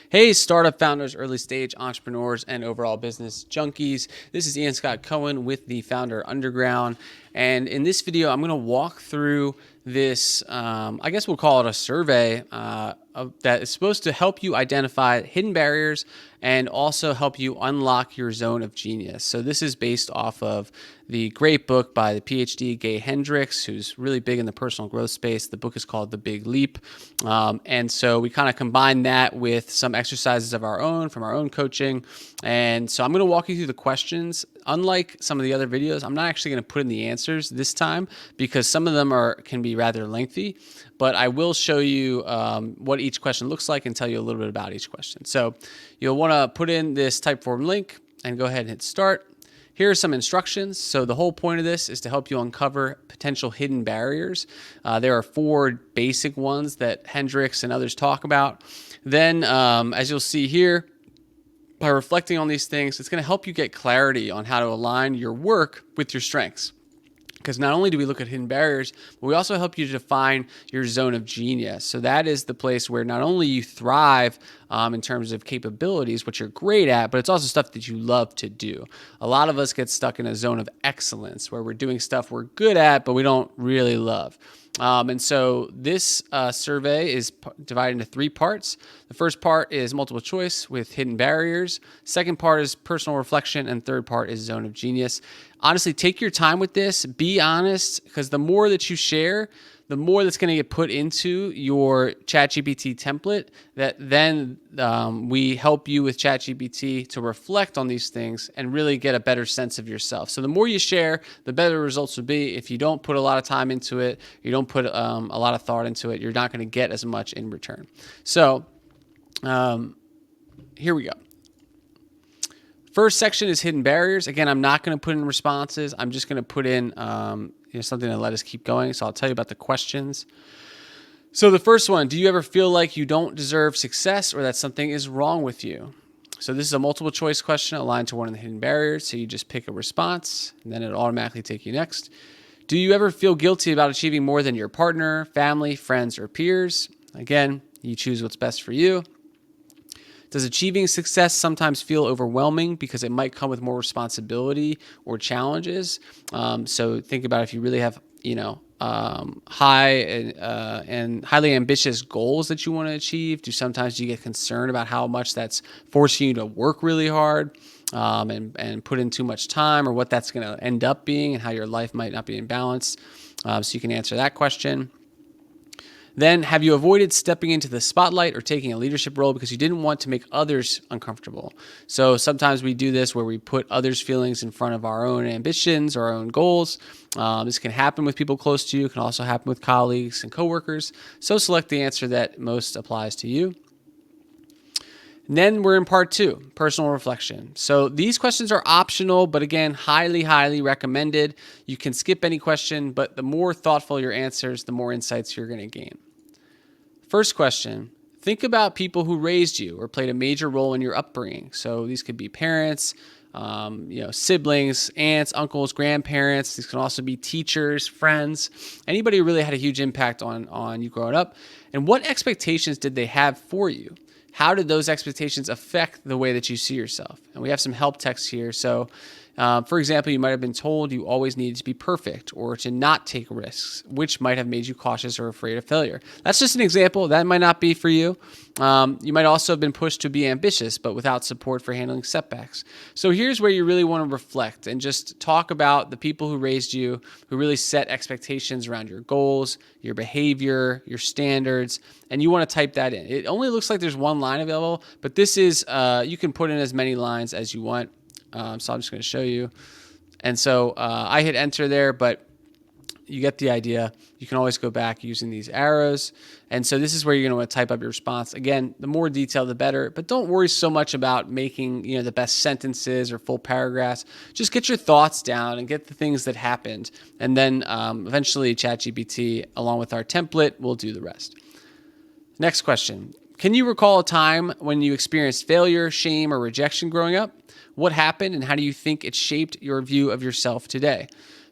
Hey, startup founders, early stage entrepreneurs, and overall business junkies. This is Ian Scott Cohen with the Founder Underground. And in this video, I'm going to walk through this, I guess we'll call it a survey that is supposed to help you identify hidden barriers and also help you unlock your zone of genius. So this is based off of the great book by the Ph.D. Gay Hendricks, who's really big in the personal growth space. The book is called The Big Leap. And so we kind of combine that with some exercises of our own from our own coaching. And so I'm going to walk you through the questions. Unlike some of the other videos, I'm not actually going to put in the answers this time because some of them can be rather lengthy, but I will show you what each question looks like and tell you a little bit about each question. So you'll want to put in this Typeform link and go ahead and hit start. Here are some instructions. So the whole point of this is to help you uncover potential hidden barriers. There are 4 basic ones that Hendricks and others talk about. Then, as you'll see here, by reflecting on these things, it's going to help you get clarity on how to align your work with your strengths. Because not only do we look at hidden barriers, but we also help you to define your zone of genius. So that is the place where not only you thrive in terms of capabilities, what you're great at, but it's also stuff that you love to do. A lot of us get stuck in a zone of excellence where we're doing stuff we're good at, but we don't really love. And so this survey is divided into 3 parts. The first part is multiple choice with hidden barriers. Second part is personal reflection. And third part is zone of genius. Honestly, take your time with this. Be honest, because the more that you share, the more that's going to get put into your ChatGPT template, that then we help you with ChatGPT to reflect on these things and really get a better sense of yourself. So the more you share, the better results will be. If you don't put a lot of time into it, you don't put a lot of thought into it, you're not going to get as much in return. So here we go. First section is hidden barriers. Again, I'm not going to put in responses. I'm just going to put in something to let us keep going. So I'll tell you about the questions. So the first one, do you ever feel like you don't deserve success or that something is wrong with you? So this is a multiple choice question aligned to one of the hidden barriers. So you just pick a response and then it'll automatically take you next. Do you ever feel guilty about achieving more than your partner, family, friends, or peers? Again, you choose what's best for you. Does achieving success sometimes feel overwhelming because it might come with more responsibility or challenges? So think about if you really have, high and highly ambitious goals that you want to achieve. Sometimes you get concerned about how much that's forcing you to work really hard and put in too much time, or what that's going to end up being and how your life might not be in balance. So you can answer that question. Then, have you avoided stepping into the spotlight or taking a leadership role because you didn't want to make others uncomfortable? So sometimes we do this where we put others' feelings in front of our own ambitions or our own goals. This can happen with people close to you. It can also happen with colleagues and coworkers. So select the answer that most applies to you. And then we're in part 2, personal reflection. So these questions are optional, but again, highly, highly recommended. You can skip any question, but the more thoughtful your answers, the more insights you're going to gain. First question, think about people who raised you or played a major role in your upbringing. So these could be parents, siblings, aunts, uncles, grandparents. These can also be teachers, friends, anybody who really had a huge impact on you growing up. And what expectations did they have for you? How did those expectations affect the way that you see yourself? And we have some help text here. So, for example, you might have been told you always needed to be perfect or to not take risks, which might have made you cautious or afraid of failure. That's just an example. That might not be for you. You might also have been pushed to be ambitious, but without support for handling setbacks. So here's where you really want to reflect and just talk about the people who raised you, who really set expectations around your goals, your behavior, your standards, and you want to type that in. It only looks like there's one line available, but this is, you can put in as many lines as you want. So I'm just going to show you. And so I hit enter there, but you get the idea. You can always go back using these arrows. And so this is where you're going to want to type up your response. Again, the more detail, the better, but don't worry so much about making, the best sentences or full paragraphs. Just get your thoughts down and get the things that happened. And then eventually ChatGPT, along with our template, will do the rest. Next question. Can you recall a time when you experienced failure, shame, or rejection growing up? What happened and how do you think it shaped your view of yourself today?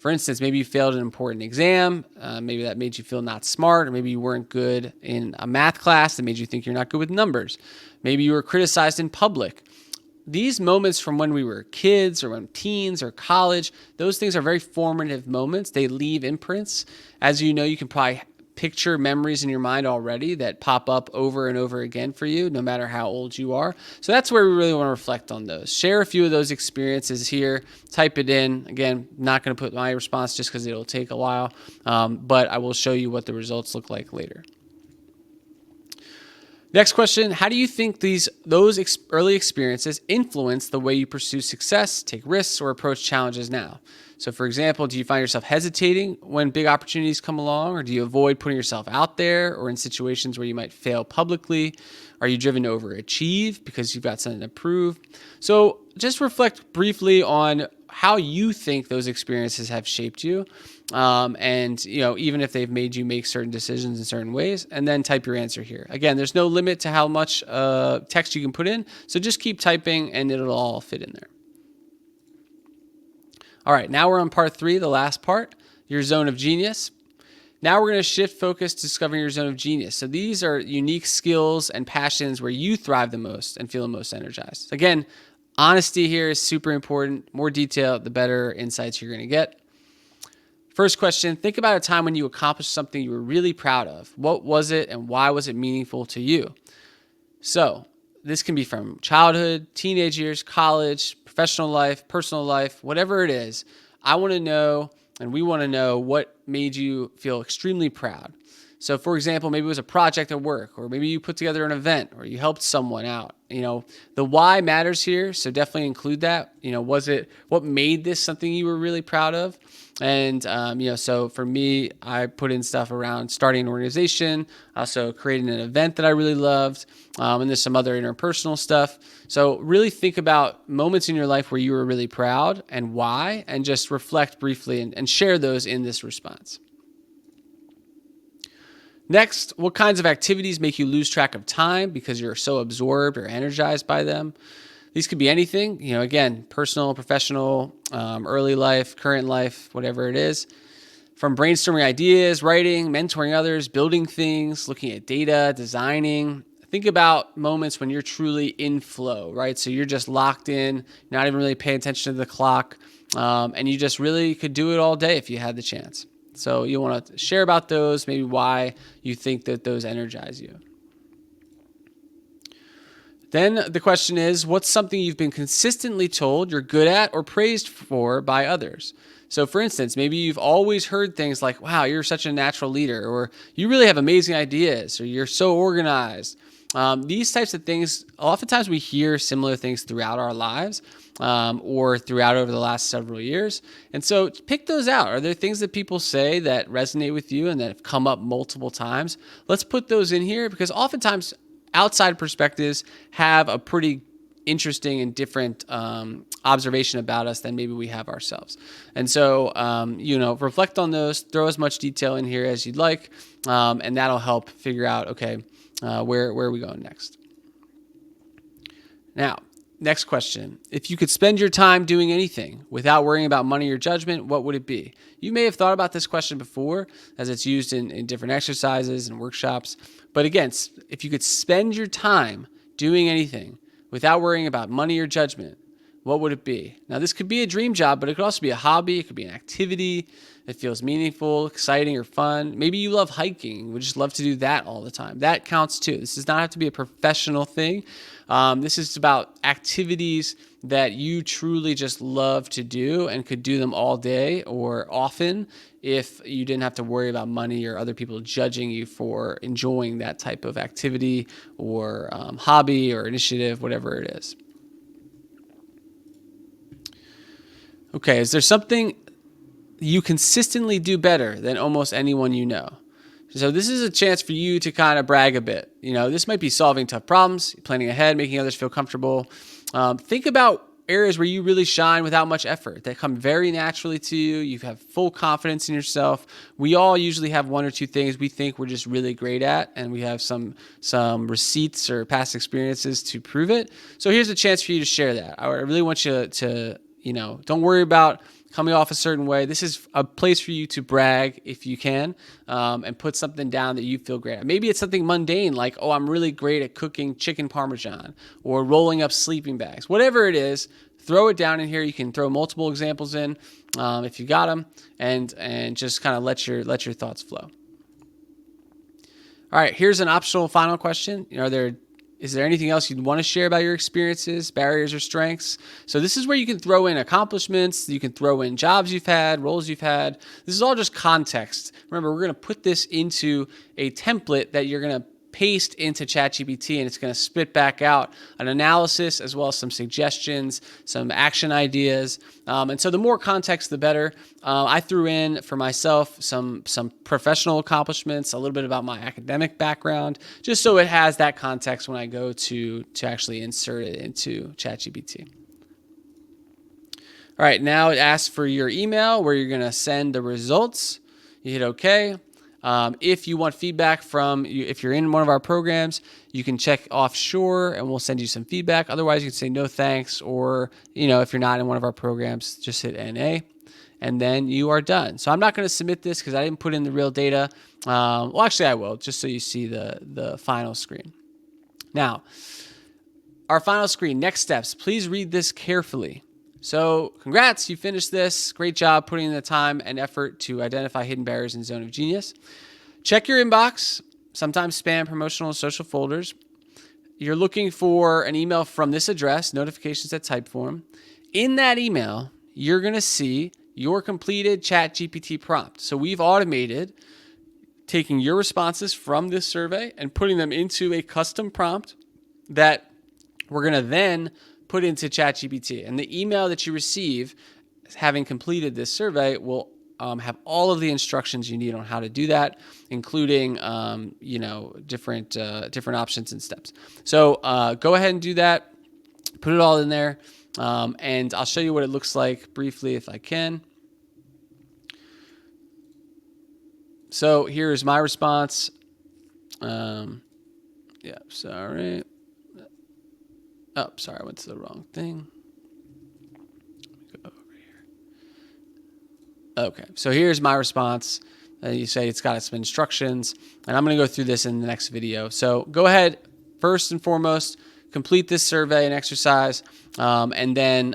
For instance, maybe you failed an important exam. Maybe that made you feel not smart, or maybe you weren't good in a math class that made you think you're not good with numbers. Maybe you were criticized in public. These moments from when we were kids or when teens or college, those things are very formative moments. They leave imprints. As you know, you can probably picture memories in your mind already that pop up over and over again for you, no matter how old you are. So that's where we really want to reflect on those. Share a few of those experiences here. Type it in. Again, not going to put my response just because it'll take a while, but I will show you what the results look like later. Next question, how do you think those early experiences influence the way you pursue success, take risks, or approach challenges now? So for example, do you find yourself hesitating when big opportunities come along, or do you avoid putting yourself out there or in situations where you might fail publicly? Are you driven to overachieve because you've got something to prove? So just reflect briefly on how you think those experiences have shaped you. And even if they've made you make certain decisions in certain ways, and then type your answer here. Again, there's no limit to how much text you can put in. So just keep typing and it'll all fit in there. All right, now we're on part 3, the last part, your zone of genius. Now we're going to shift focus to discovering your zone of genius. So these are unique skills and passions where you thrive the most and feel the most energized. Again, honesty here is super important. More detail, the better insights you're going to get. First question, think about a time when you accomplished something you were really proud of. What was it and why was it meaningful to you? So this can be from childhood, teenage years, college, professional life, personal life, whatever it is. I want to know, and we want to know, what made you feel extremely proud. So for example, maybe it was a project at work, or maybe you put together an event, or you helped someone out. The why matters here. So definitely include that. Was it what made this something you were really proud of? And, so for me, I put in stuff around starting an organization, also creating an event that I really loved. And there's some other interpersonal stuff. So really think about moments in your life where you were really proud and why, and just reflect briefly and share those in this response. Next, what kinds of activities make you lose track of time because you're so absorbed or energized by them? These could be anything, again, personal, professional, early life, current life, whatever it is. From brainstorming ideas, writing, mentoring others, building things, looking at data, designing. Think about moments when you're truly in flow, right? So you're just locked in, not even really paying attention to the clock, and you just really could do it all day if you had the chance. So you want to share about those, maybe why you think that those energize you. Then the question is, what's something you've been consistently told you're good at or praised for by others? So for instance, maybe you've always heard things like, wow, you're such a natural leader, or you really have amazing ideas, or you're so organized. These types of things, oftentimes we hear similar things throughout our lives, or throughout over the last several years. And so pick those out. Are there things that people say that resonate with you and that have come up multiple times? Let's put those in here, because oftentimes outside perspectives have a pretty interesting and different observation about us than maybe we have ourselves. And so, reflect on those, throw as much detail in here as you'd like, and that'll help figure out, okay, where are we going next? Now, next question. If you could spend your time doing anything without worrying about money or judgment, what would it be? You may have thought about this question before, as it's used in different exercises and workshops. But again, if you could spend your time doing anything without worrying about money or judgment, what would it be? Now, this could be a dream job, but it could also be a hobby. It could be an activity that feels meaningful, exciting, or fun. Maybe you love hiking. Would just love to do that all the time. That counts too. This does not have to be a professional thing. This is about activities that you truly just love to do and could do them all day or often if you didn't have to worry about money or other people judging you for enjoying that type of activity or hobby or initiative, whatever it is. Okay, is there something you consistently do better than almost anyone you know? So this is a chance for you to kind of brag a bit. This might be solving tough problems, planning ahead, making others feel comfortable. Think about areas where you really shine without much effort, that come very naturally to you. You have full confidence in yourself. We all usually have one or two things we think we're just really great at, and we have some receipts or past experiences to prove it. So here's a chance for you to share that. I really want you to don't worry about coming off a certain way. This is a place for you to brag if you can, and put something down that you feel great at. Maybe it's something mundane like, oh, I'm really great at cooking chicken parmesan or rolling up sleeping bags. Whatever it is, throw it down in here. You can throw multiple examples in if you got them, and just kind of let your thoughts flow. All right, here's an optional final question. Is there anything else you'd want to share about your experiences, barriers, or strengths? So this is where you can throw in accomplishments. You can throw in jobs you've had, roles you've had. This is all just context. Remember, we're going to put this into a template that you're going to paste into ChatGPT, and it's going to spit back out an analysis as well as some suggestions, some action ideas. And so the more context, the better. I threw in for myself some professional accomplishments, a little bit about my academic background, just so it has that context when I go to actually insert it into ChatGPT. All right, now it asks for your email where you're going to send the results. You hit OK. If you want feedback if you're in one of our programs, you can check offshore and we'll send you some feedback. Otherwise, you can say no thanks, or, if you're not in one of our programs, just hit NA and then you are done. So I'm not going to submit this because I didn't put in the real data. Well, actually I will, just so you see the final screen. Now, our final screen, next steps, please read this carefully. So congrats, you finished this. Great job putting in the time and effort to identify hidden barriers in Zone of Genius. Check your inbox, sometimes spam, promotional, and social folders. You're looking for an email from this address, notifications@Typeform. In that email, you're going to see your completed ChatGPT prompt. So we've automated taking your responses from this survey and putting them into a custom prompt that we're going to then put into ChatGPT. And the email that you receive, having completed this survey, will have all of the instructions you need on how to do that, including different options and steps. So go ahead and do that. Put it all in there, and I'll show you what it looks like briefly if I can. So here's my response. Sorry. Oh, sorry, I went to the wrong thing. Go over here. Okay, so here's my response. You say it's got some instructions, and I'm going to go through this in the next video. So go ahead, first and foremost, complete this survey and exercise, and then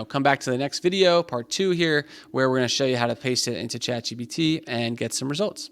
come back to the next video, part 2 here, where we're going to show you how to paste it into ChatGPT and get some results.